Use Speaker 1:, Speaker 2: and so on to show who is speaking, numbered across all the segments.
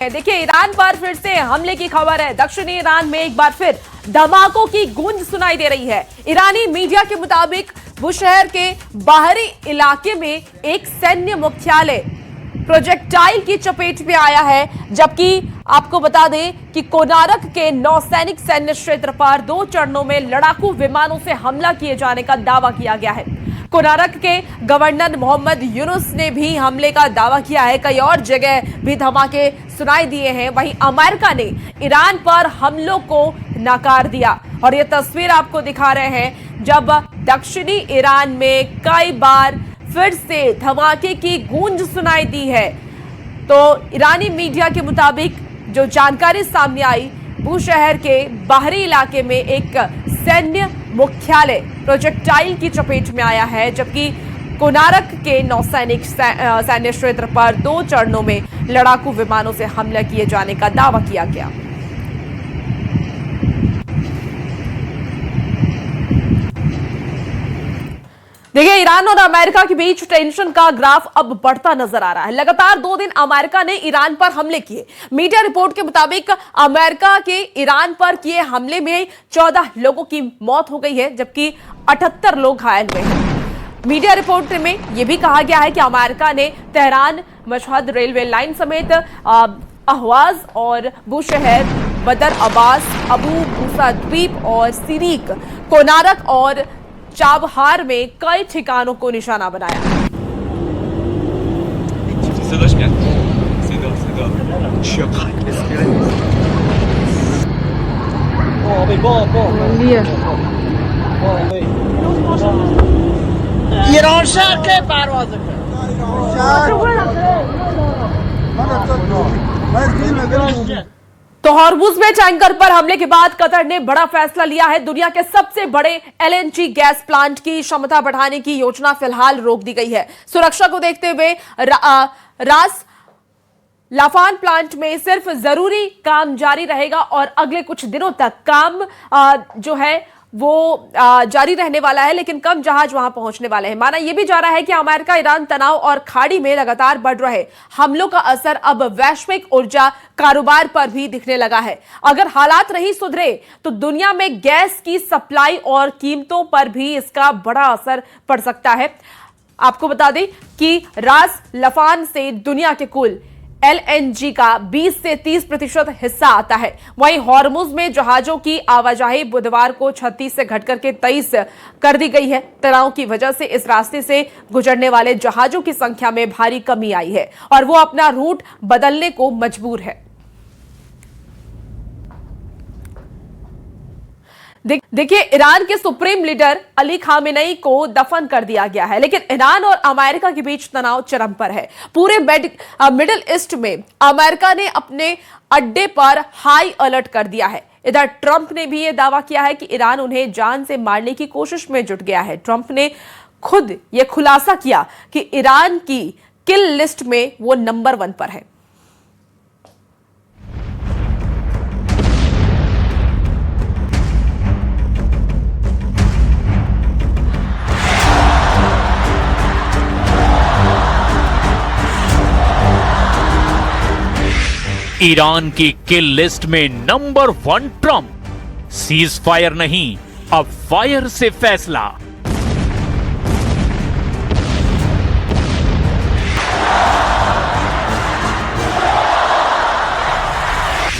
Speaker 1: देखिए, ईरान पर फिर से हमले की खबर है। दक्षिणी ईरान में एक बार फिर धमाकों की गूंज सुनाई दे रही है। ईरानी मीडिया के मुताबिक बुशहर के बाहरी इलाके में एक सैन्य मुख्यालय प्रोजेक्टाइल की चपेट में आया है, जबकि आपको बता दें कि कोनारक के नौसैनिक सैन्य क्षेत्र पर 2 चरणों में लड़ाकू विमानों से हमला किए जाने का दावा किया गया है। कोनारक के गवर्नर मोहम्मद यूनुस ने भी हमले का दावा किया है। कई और जगह भी धमाके सुनाई दिए हैं। वहीं अमेरिका ने ईरान पर हमलों को नकार दिया और ये तस्वीर आपको दिखा रहे हैं, जब दक्षिणी ईरान में कई बार फिर से धमाके की गूंज सुनाई दी है। तो ईरानी मीडिया के मुताबिक जो जानकारी सामने आई, बुशहर के बाहरी इलाके में एक सैन्य मुख्यालय प्रोजेक्टाइल की चपेट में आया है, जबकि कोनारक के नौसैनिक सैन्य क्षेत्र पर 2 चरणों में लड़ाकू विमानों से हमला किए जाने का दावा किया गया। देखिए, ईरान और अमेरिका के बीच टेंशन का ग्राफ अब बढ़ता नजर आ रहा है। लगातार 2 दिन अमेरिका ने ईरान पर हमले किए। मीडिया रिपोर्ट के मुताबिक अमेरिका के ईरान पर किए हमले में 14 लोगों की मौत हो गई है, जबकि 78 लोग घायल हुए हैं। मीडिया रिपोर्ट में यह भी कहा गया है कि अमेरिका ने तेहरान मशहद रेलवे लाइन समेत अहवाज और बुशहर, बदर अब्बास, अबू मूसा द्वीप और सिरीक, कोनारक और चाबहार में कई ठिकानों को निशाना बनाया।
Speaker 2: ईरान शहर के परवाज़
Speaker 1: तो हॉर्मुज़ में टैंकर पर हमले के बाद कतर ने बड़ा फैसला लिया है। दुनिया के सबसे बड़े एलएनजी गैस प्लांट की क्षमता बढ़ाने की योजना फिलहाल रोक दी गई है। सुरक्षा को देखते हुए रास लाफान प्लांट में सिर्फ जरूरी काम जारी रहेगा और अगले कुछ दिनों तक काम जो है वो जारी रहने वाला है, लेकिन कम जहाज वहां पहुंचने वाले हैं। माना यह भी जा रहा है कि अमेरिका ईरान तनाव और खाड़ी में लगातार बढ़ रहे हमलों का असर अब वैश्विक ऊर्जा कारोबार पर भी दिखने लगा है। अगर हालात नहीं सुधरे तो दुनिया में गैस की सप्लाई और कीमतों पर भी इसका बड़ा असर पड़ सकता है। आपको बता दें कि रास लाफान से दुनिया के कुल एलएनजी का 20 से 30% हिस्सा आता है। वहीं हॉर्मुज़ में जहाजों की आवाजाही बुधवार को 36 से घटकर के 23 कर दी गई है। तनाव की वजह से इस रास्ते से गुजरने वाले जहाजों की संख्या में भारी कमी आई है और वो अपना रूट बदलने को मजबूर है। देखिए, ईरान के सुप्रीम लीडर अली खामेनेई को दफन कर दिया गया है, लेकिन ईरान और अमेरिका के बीच तनाव चरम पर है। पूरे मिडिल ईस्ट में अमेरिका ने अपने अड्डे पर हाई अलर्ट कर दिया है। इधर ट्रंप ने भी यह दावा किया है कि ईरान उन्हें जान से मारने की कोशिश में जुट गया है। ट्रंप ने खुद यह खुलासा किया कि ईरान की किल लिस्ट में वो नंबर 1 पर है।
Speaker 3: ईरान की किल लिस्ट में नंबर 1 ट्रंप। सीज फायर नहीं, अब फायर से फैसला।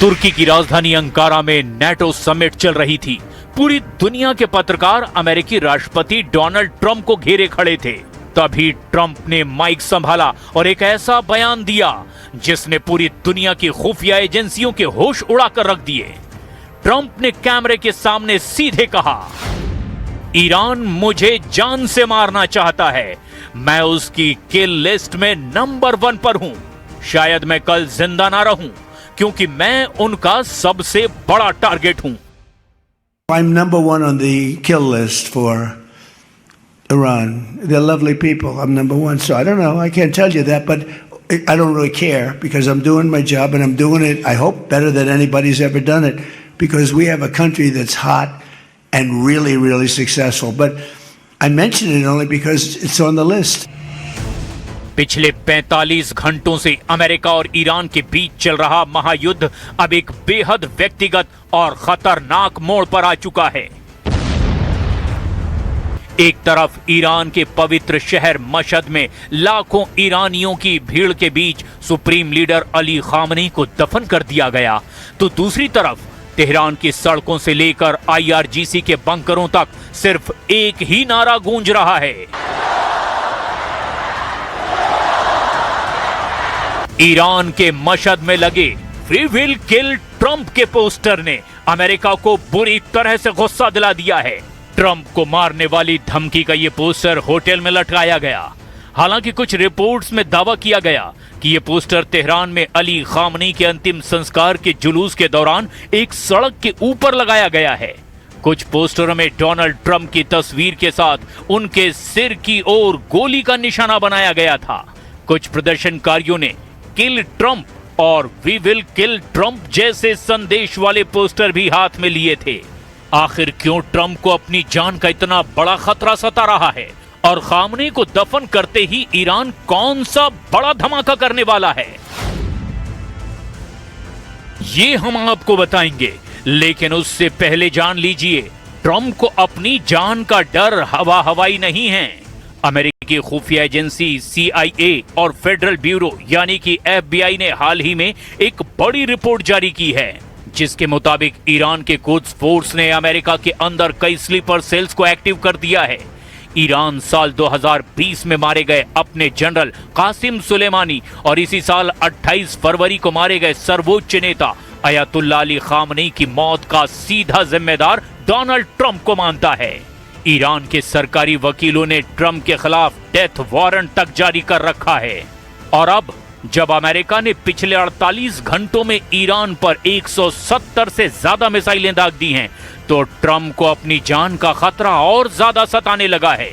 Speaker 3: तुर्की की राजधानी अंकारा में नेटो समिट चल रही थी। पूरी दुनिया के पत्रकार अमेरिकी राष्ट्रपति डोनाल्ड ट्रंप को घेरे खड़े थे। तभी ट्रंप ने माइक संभाला और एक ऐसा बयान दिया जिसने पूरी दुनिया की खुफिया एजेंसियों के होश उड़ाकर रख दिए। ट्रंप ने कैमरे के सामने सीधे कहा, ईरान मुझे जान से मारना चाहता है। मैं उसकी किल लिस्ट में नंबर 1 पर हूं। शायद मैं कल जिंदा ना रहूं, क्योंकि मैं उनका सबसे बड़ा टारगेट हूं।
Speaker 4: I'm number 1 on the kill list for Iran. They're lovely people. I'm number 1. So I don't know. I can't tell you that, but I don't really care because I'm doing my job and I'm doing it, I hope, better than anybody's ever done it, because we have a country that's hot and really, really successful. But I mention it only because it's on the list.
Speaker 3: पिछले 45 घंटों से America और Iran के बीच चल रहा महायुद्ध अब एक बेहद व्यक्तिगत और खतरनाक मोड़ पर आ चुका है। एक तरफ ईरान के पवित्र शहर मशहद में लाखों ईरानियों की भीड़ के बीच सुप्रीम लीडर अली खामनेई को दफन कर दिया गया, तो दूसरी तरफ तेहरान की सड़कों से लेकर IRGC के बंकरों तक सिर्फ एक ही नारा गूंज रहा है। ईरान के मशहद में लगे वी विल किल ट्रंप के पोस्टर ने अमेरिका को बुरी तरह से गुस्सा दिला दिया है। ट्रंप को मारने वाली धमकी का यह पोस्टर होटल में लटकाया गया। हालांकि कुछ रिपोर्ट्स में दावा किया गया कि यह पोस्टर तेहरान में अली खामनेई के अंतिम संस्कार के जुलूस के दौरान एक सड़क के ऊपर लगाया गया है। कुछ पोस्टरों में डोनाल्ड ट्रंप की तस्वीर के साथ उनके सिर की ओर गोली का निशाना बनाया गया था। कुछ प्रदर्शनकारियों ने किल ट्रंप और वी विल किल ट्रंप जैसे संदेश वाले पोस्टर भी हाथ में लिए थे। आखिर क्यों ट्रंप को अपनी जान का इतना बड़ा खतरा सता रहा है और खामनेई को दफन करते ही ईरान कौन सा बड़ा धमाका करने वाला है, ये हम आपको बताएंगे। लेकिन उससे पहले जान लीजिए, ट्रंप को अपनी जान का डर हवा हवाई नहीं है। अमेरिकी खुफिया एजेंसी CIA और फेडरल ब्यूरो यानी कि FBI ने हाल ही में एक बड़ी रिपोर्ट जारी की है, जिसके मुताबिक ईरान के कुद्स फोर्स ने अमेरिका के अंदर कई स्लीपर सेल्स को एक्टिव कर दिया है। ईरान साल 2020 में मारे गए अपने जनरल कासिम सुलेमानी और इसी साल 28 फरवरी को मारे गए सर्वोच्च नेता अयतुल्लाह अली खामनेई की मौत का सीधा जिम्मेदार डोनाल्ड ट्रंप को मानता है। ईरान के सरकारी वकीलों ने ट्रंप के खिलाफ डेथ वारंट तक जारी कर रखा है। और अब जब अमेरिका ने पिछले 48 घंटों में ईरान पर 170 से ज्यादा मिसाइलें दाग दी हैं, तो ट्रंप को अपनी जान का खतरा और ज्यादा सताने लगा है।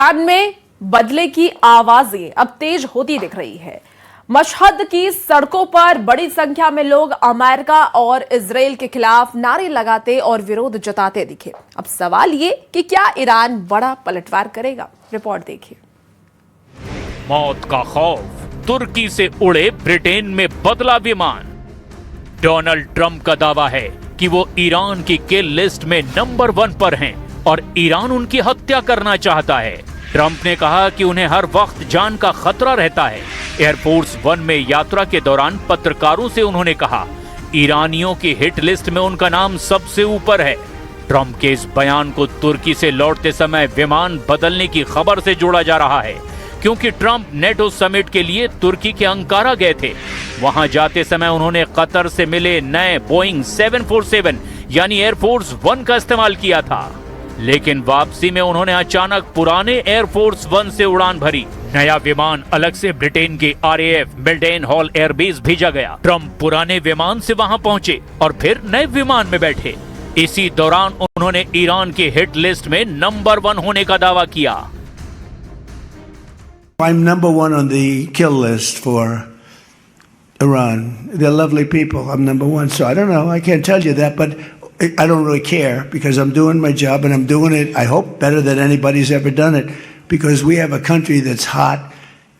Speaker 1: बाद में बदले की आवाजें अब तेज होती दिख रही है। मशहद की सड़कों पर बड़ी संख्या में लोग अमेरिका और इजराइल के खिलाफ नारे लगाते और विरोध जताते दिखे। अब सवाल ये कि क्या ईरान बड़ा पलटवार करेगा? रिपोर्ट देखिए।
Speaker 3: मौत का खौफ, तुर्की से उड़े ब्रिटेन में बदला विमान। डोनाल्ड ट्रंप का दावा है कि वो ईरान की किल लिस्ट में नंबर 1 पर हैं और ईरान उनकी हत्या करना चाहता है। ट्रंप ने कहा कि उन्हें हर वक्त जान का खतरा रहता है। एयरफोर्स 1 में यात्रा के दौरान पत्रकारों से उन्होंने कहा, ईरानियों की हिट लिस्ट में उनका नाम सबसे ऊपर है। ट्रंप के इस बयान को तुर्की से लौटते समय विमान बदलने की खबर से जोड़ा जा रहा है, क्योंकि ट्रंप नेटो समिट के लिए तुर्की के अंकारा गए थे। वहां जाते समय उन्होंने कतर से मिले नए बोइंग 747 यानी एयरफोर्स 1 का इस्तेमाल किया था, लेकिन वापसी में उन्होंने अचानक पुराने एयरफोर्स 1 से उड़ान भरी। नया विमान अलग से ब्रिटेन के RAF मिल्डेन हॉल एयरबेस भेजा गया। ट्रंप पुराने विमान से वहां पहुंचे और फिर नए विमान में बैठे। इसी दौरान उन्होंने ईरान की हिट लिस्ट में नंबर 1 होने का दावा किया।
Speaker 4: I'm number 1 on the kill list for Iran. They're lovely people. I'm number 1. So I don't know. I can't tell you that, but I don't really care because I'm doing my job and I'm doing it, I hope, better than anybody's ever done it, because we have a country that's hot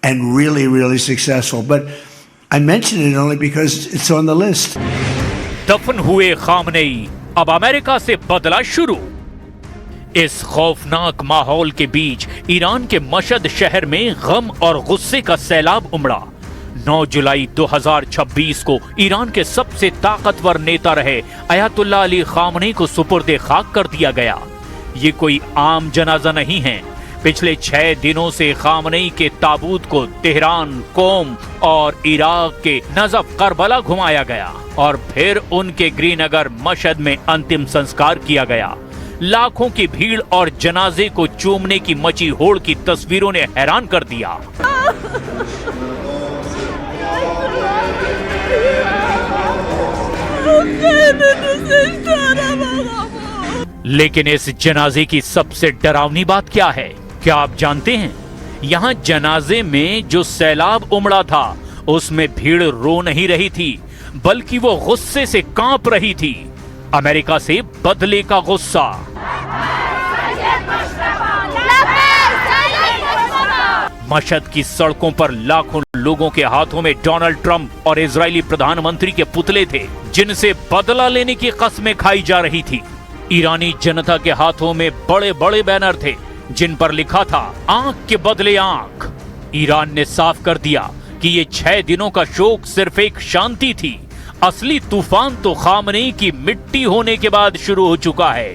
Speaker 4: and really, really successful. But I mention it only because it's on the list.
Speaker 3: दफन हुए Khamenei, अब America से बदला शुरू। इस खौफनाक माहौल के बीच ईरान के मशहद शहर में गम और गुस्से का सैलाब उमड़ा। 9 जुलाई 2026 को ईरान के सबसे ताकतवर नेता रहे अयतुल्लाह अली खामनेई को सुपुर्दे खाक कर दिया गया। ये कोई आम जनाजा नहीं है। पिछले 6 दिनों से खामनेई के ताबूत को तेहरान, कोम और इराक के नजफ करबला घुमाया गया और फिर उनके गृहनगर मशहद में अंतिम संस्कार किया गया। लाखों की भीड़ और जनाजे को चूमने की मची होड़ की तस्वीरों ने हैरान कर दिया। लेकिन इस जनाजे की सबसे डरावनी बात क्या है? क्या आप जानते हैं? यहाँ जनाजे में जो सैलाब उमड़ा था उसमें भीड़ रो नहीं रही थी, बल्कि वो गुस्से से कांप रही थी। अमेरिका से बदले का गुस्सा। मशहद की सड़कों पर लाखों लोगों के हाथों में डोनाल्ड ट्रंप और इजरायली प्रधानमंत्री के पुतले थे, जिनसे बदला लेने की कस्में खाई जा रही थी। ईरानी जनता के हाथों में बड़े बड़े बैनर थे जिन पर लिखा था आंख के बदले आंख। ईरान ने साफ कर दिया कि ये 6 दिनों का शोक सिर्फ एक शांति थी। असली तूफान तो खामनेई की मिट्टी होने के बाद शुरू हो चुका है।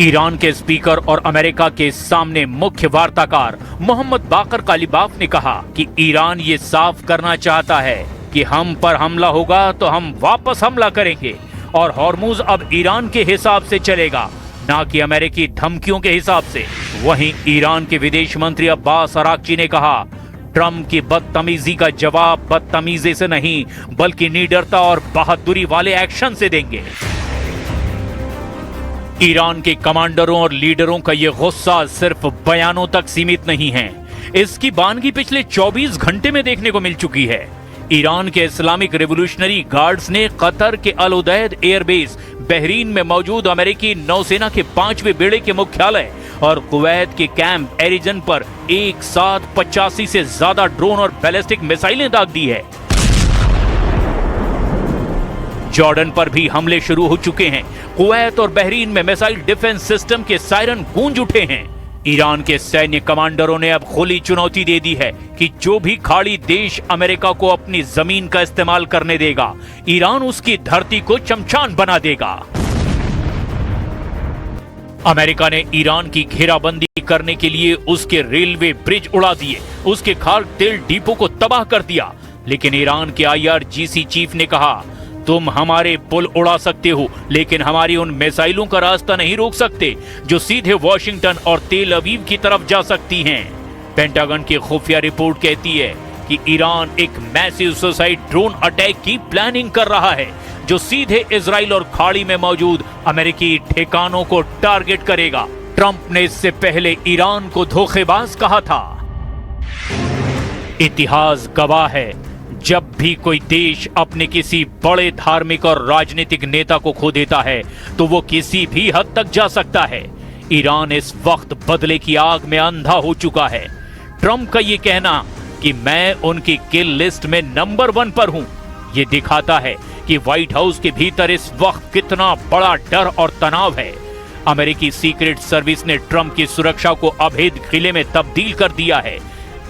Speaker 3: ईरान के स्पीकर और अमेरिका के सामने मुख्य वार्ताकार मोहम्मद बाकर कालिबाफ ने कहा कि ईरान ये साफ करना चाहता है कि हम पर हमला होगा तो हम वापस हमला करेंगे और हॉर्मुज अब ईरान के हिसाब से चलेगा, ना कि अमेरिकी धमकियों के हिसाब से। वहीं ईरान के विदेश मंत्री अब्बास अराक्ची ने कहा, ट्रंप की बदतमीजी का जवाब बदतमीजी से नहीं बल्कि निडरता और बहादुरी वाले एक्शन से देंगे। ईरान के कमांडरों और लीडरों का ये गुस्सा सिर्फ बयानों तक सीमित नहीं है, इसकी बानगी पिछले 24 घंटे में देखने को मिल चुकी है। ईरान के इस्लामिक रिवोल्यूशनरी गार्ड्स ने कतर के अल उदैद एयरबेस, बहरीन में मौजूद अमेरिकी नौसेना के 5वें बेड़े के मुख्यालय और कुवैत के कैंप एरिजन पर एक साथ 85 से ज्यादा ड्रोन और बैलिस्टिक मिसाइलें दाग दी है। जॉर्डन पर भी हमले शुरू हो चुके हैं। कुवैत और बहरीन में मिसाइल डिफेंस सिस्टम के सायरन गूंज उठे हैं। ईरान के सैन्य कमांडरों ने अब खुली चुनौती दे दी है कि जो भी खाड़ी देश अमेरिका को अपनी जमीन का इस्तेमाल करने देगा, ईरान उसकी धरती को चमचान बना देगा। अमेरिका ने ईरान की घेराबंदी करने के लिए उसके रेलवे ब्रिज उड़ा दिए, उसके खाद्य तेल डिपो को तबाह कर दिया। लेकिन ईरान के IRGC चीफ ने कहा, तुम हमारे पुल उड़ा सकते हो लेकिन हमारी उन मिसाइलों का रास्ता नहीं रोक सकते जो सीधे वॉशिंगटन और तेल अवीव की तरफ जा सकती हैं। पेंटागन की खुफिया रिपोर्ट कहती है कि ईरान एक मैसिव सुसाइड ड्रोन अटैक की प्लानिंग कर रहा है जो सीधे इजराइल और खाड़ी में मौजूद अमेरिकी ठिकानों को टारगेट करेगा। ट्रंप ने इससे पहले ईरान को धोखेबाज कहा था। इतिहास गवाह है, जब भी कोई देश अपने किसी बड़े धार्मिक और राजनीतिक नेता को खो देता है तो वो किसी भी हद तक जा सकता है। ईरान इस वक्त बदले की आग में अंधा हो चुका है। ट्रंप का ये कहना कि मैं उनकी किल लिस्ट में नंबर 1 पर हूं, ये दिखाता है कि व्हाइट हाउस के भीतर इस वक्त कितना बड़ा डर और तनाव है। अमेरिकी सीक्रेट सर्विस ने ट्रंप की सुरक्षा को अभेद किले में तब्दील कर दिया है,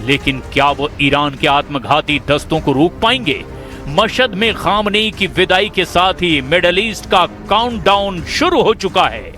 Speaker 3: लेकिन क्या वो ईरान के आत्मघाती दस्तों को रोक पाएंगे? मशहद में खामनेई की विदाई के साथ ही मिडल ईस्ट का काउंटडाउन शुरू हो चुका है।